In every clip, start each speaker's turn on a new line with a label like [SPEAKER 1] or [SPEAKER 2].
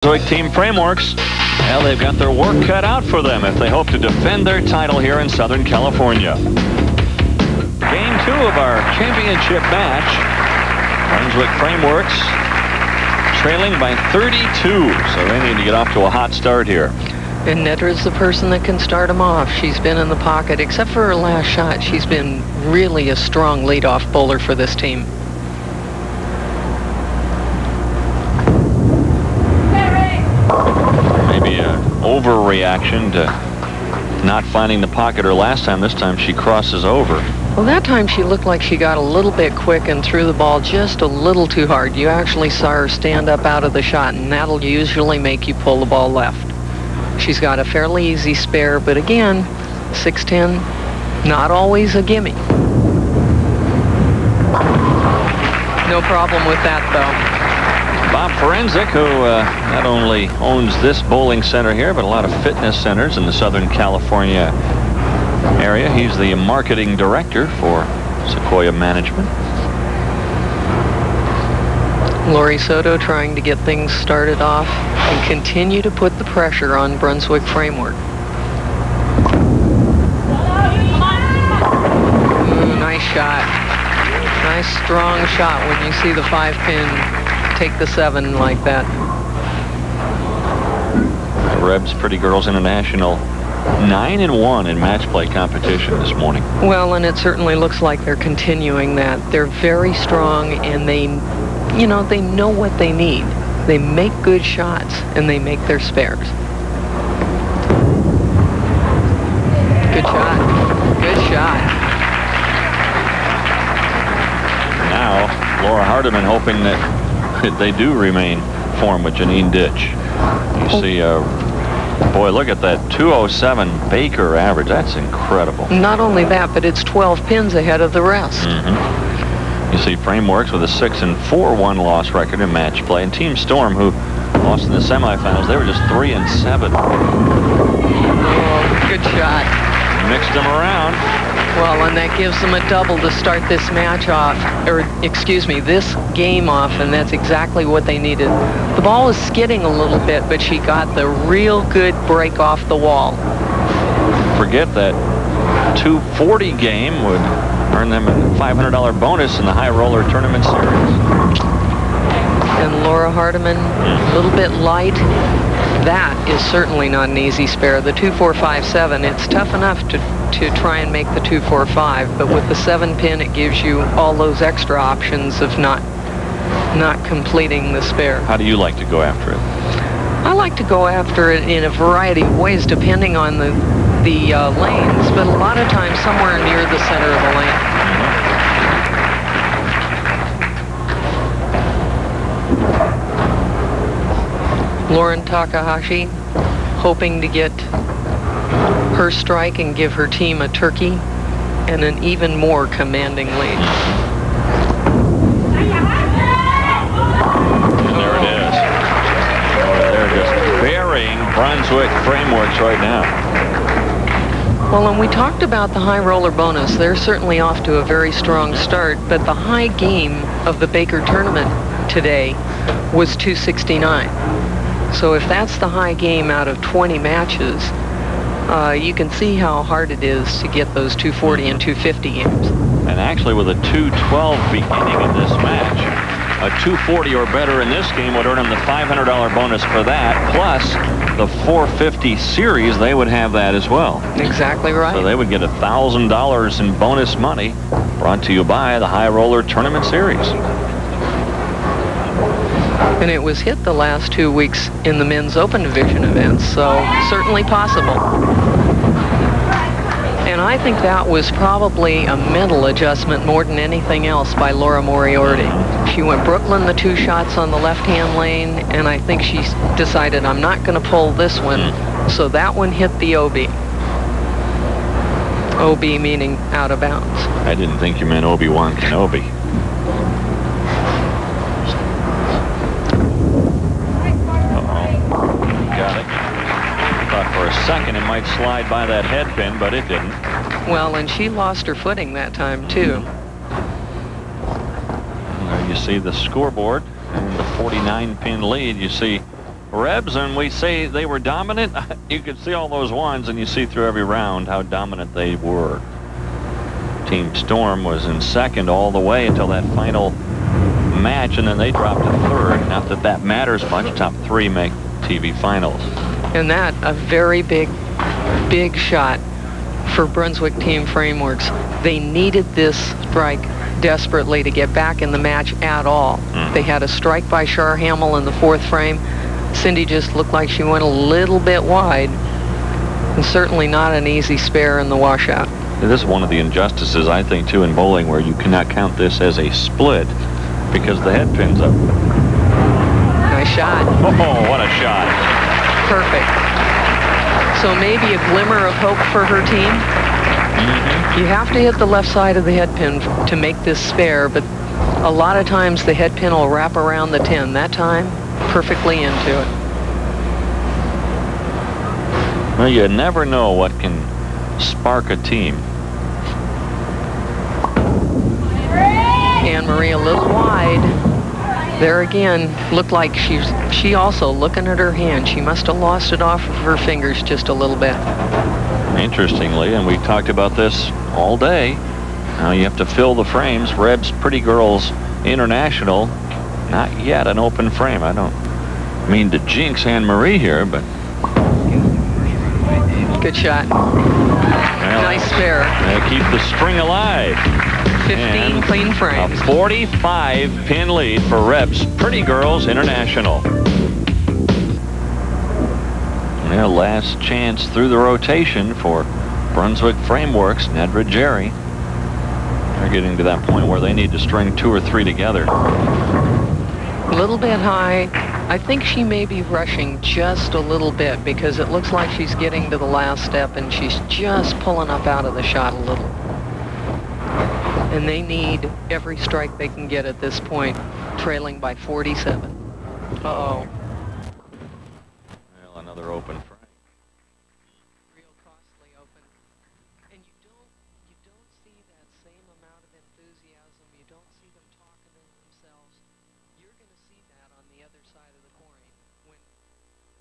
[SPEAKER 1] Brunswick team frameworks. Well, they've got their work cut out for them if they hope to defend their title here in Southern California. Game 2 of our championship match. Brunswick frameworks trailing by 32, so they need to get off to a hot start here.
[SPEAKER 2] And Nedra's the person that can start them off. She's been in the pocket, except for her last shot. She's been really a strong leadoff bowler for this team.
[SPEAKER 1] Maybe an overreaction to not finding the pocket her last time. This time she crosses over.
[SPEAKER 2] Well, that time she looked like she got a little bit quick and threw the ball just a little too hard. You actually saw her stand up out of the shot, and that'll usually make you pull the ball left. She's got a fairly easy spare, but again, 610, not always a gimme. No problem with that, though.
[SPEAKER 1] Bob Forensic, who not only owns this bowling center here, but a lot of fitness centers in the Southern California area. He's the marketing director for Sequoia Management.
[SPEAKER 2] Lori Soto trying to get things started off and continue to put the pressure on Brunswick framework. Ooh, nice shot. Nice strong shot when you see the 5-pin take the 7 like that.
[SPEAKER 1] Rebs Pretty Girls International 9-1 in match play competition this morning.
[SPEAKER 2] Well, and it certainly looks like they're continuing that. They're very strong, and they know what they need. They make good shots, and they make their spares. Good shot. Good shot.
[SPEAKER 1] Now, Laura Hardiman hoping that they do remain form with Janine Ditch. You see, boy, look at that 207 Baker average. That's incredible.
[SPEAKER 2] Not only that, but it's 12 pins ahead of the rest.
[SPEAKER 1] You see Frameworks with a 6-4 1-loss record in match play, and Team Storm, who lost in the semifinals, they were just 3-7.
[SPEAKER 2] Oh, good shot.
[SPEAKER 1] Mixed them around.
[SPEAKER 2] Well, and that gives them a double to start this match off, or excuse me, this game off, and that's exactly what they needed. The ball was skidding a little bit, but she got the real good break off the wall.
[SPEAKER 1] Forget that 240 game would earn them a $500 bonus in the High Roller Tournament Series.
[SPEAKER 2] And Laura Hardiman, a little bit light. That is certainly not an easy spare. The 2-4-5-7, it's tough enough to try and make the 2-4-5, but with the 7-pin, it gives you all those extra options of not completing the spare.
[SPEAKER 1] How do you like to go after it?
[SPEAKER 2] I like to go after it in a variety of ways, depending on the lanes, but a lot of times somewhere near the center of the lane. Lauren Takahashi hoping to get her strike and give her team a turkey and an even more commanding lead.
[SPEAKER 1] And there it is. They're just burying Brunswick frameworks right now.
[SPEAKER 2] Well, and we talked about the high roller bonus. They're certainly off to a very strong start, but the high game of the Baker tournament today was 269. So if that's the high game out of 20 matches, you can see how hard it is to get those 240 and 250 games.
[SPEAKER 1] And actually with a 212 beginning in this match, a 240 or better in this game would earn them the $500 bonus for that, plus the 450 series, they would have that as well.
[SPEAKER 2] Exactly right.
[SPEAKER 1] So they would get $1,000 in bonus money, brought to you by the High Roller Tournament Series.
[SPEAKER 2] And it was hit the last 2 weeks in the men's open division events, so certainly possible. And I think that was probably a mental adjustment more than anything else by Laura Moriarty. She went Brooklyn the 2 shots on the left-hand lane, and I think she decided, I'm not going to pull this one, so that one hit the OB. OB meaning out of bounds.
[SPEAKER 1] I didn't think you meant Obi-Wan Kenobi. For a second it might slide by that head pin, but it didn't.
[SPEAKER 2] Well, and she lost her footing that time too.
[SPEAKER 1] There you see the scoreboard and the 49-pin lead. You see Rebs, and we say they were dominant. You could see all those ones, and you see through every round how dominant they were. Team Storm was in second all the way until that final match, and then they dropped to third. Not that that matters much. Top three make TV finals.
[SPEAKER 2] And that, a very big shot for Brunswick Team Frameworks. They needed this strike desperately to get back in the match at all. They had a strike by Char Hamill in the fourth frame. Cindy just looked like she went a little bit wide, and certainly not an easy spare in the washout.
[SPEAKER 1] This is one of the injustices, I think, too, in bowling, where you cannot count this as a split because the head pin's up.
[SPEAKER 2] Nice shot.
[SPEAKER 1] Oh, what a shot.
[SPEAKER 2] Perfect. So maybe a glimmer of hope for her team. You have to hit the left side of the head pin to make this spare, but a lot of times the head pin will wrap around the 10. That time, perfectly into it.
[SPEAKER 1] Well, you never know what can spark a team.
[SPEAKER 2] Anne-Marie a little wide. There again, looked like she also looking at her hand. She must have lost it off of her fingers just a little bit.
[SPEAKER 1] Interestingly, and we talked about this all day, now you have to fill the frames. Rebs Pretty Girls International, not yet an open frame. I don't mean to jinx Anne-Marie here, but...
[SPEAKER 2] Good shot.
[SPEAKER 1] Well,
[SPEAKER 2] nice spare.
[SPEAKER 1] They keep the string alive.
[SPEAKER 2] 15 clean frames.
[SPEAKER 1] A 45 pin lead for Rebs Pretty Girls International. Their last chance through the rotation for Brunswick Frameworks, Nedra Jerry. They're getting to that point where they need to string 2 or 3 together.
[SPEAKER 2] A little bit high. I think she may be rushing just a little bit because it looks like she's getting to the last step and she's just pulling up out of the shot a little. And they need every strike they can get at this point, trailing by 47. Uh-oh.
[SPEAKER 1] Well, another open frame.
[SPEAKER 2] Real costly open. And you don't see that same amount of enthusiasm. You don't see them talking to themselves. You're going to see that on the other side of the coin when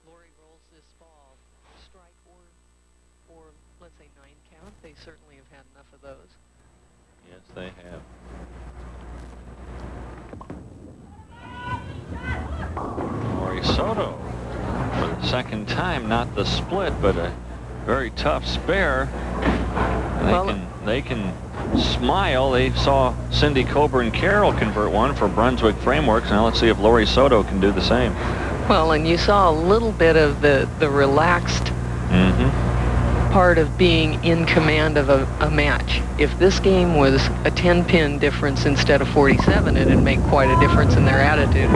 [SPEAKER 2] Lori rolls this ball, strike or let's say 9 count. They certainly have had enough of those.
[SPEAKER 1] Yes, they have. Lori Soto, for the second time, not the split, but a very tough spare. They can smile. They saw Cindy Coburn-Carroll convert one for Brunswick Frameworks. Now let's see if Lori Soto can do the same.
[SPEAKER 2] Well, and you saw a little bit of the relaxed part of being in command of a match. If this game was a 10-pin difference instead of 47, it'd make quite a difference in their attitude.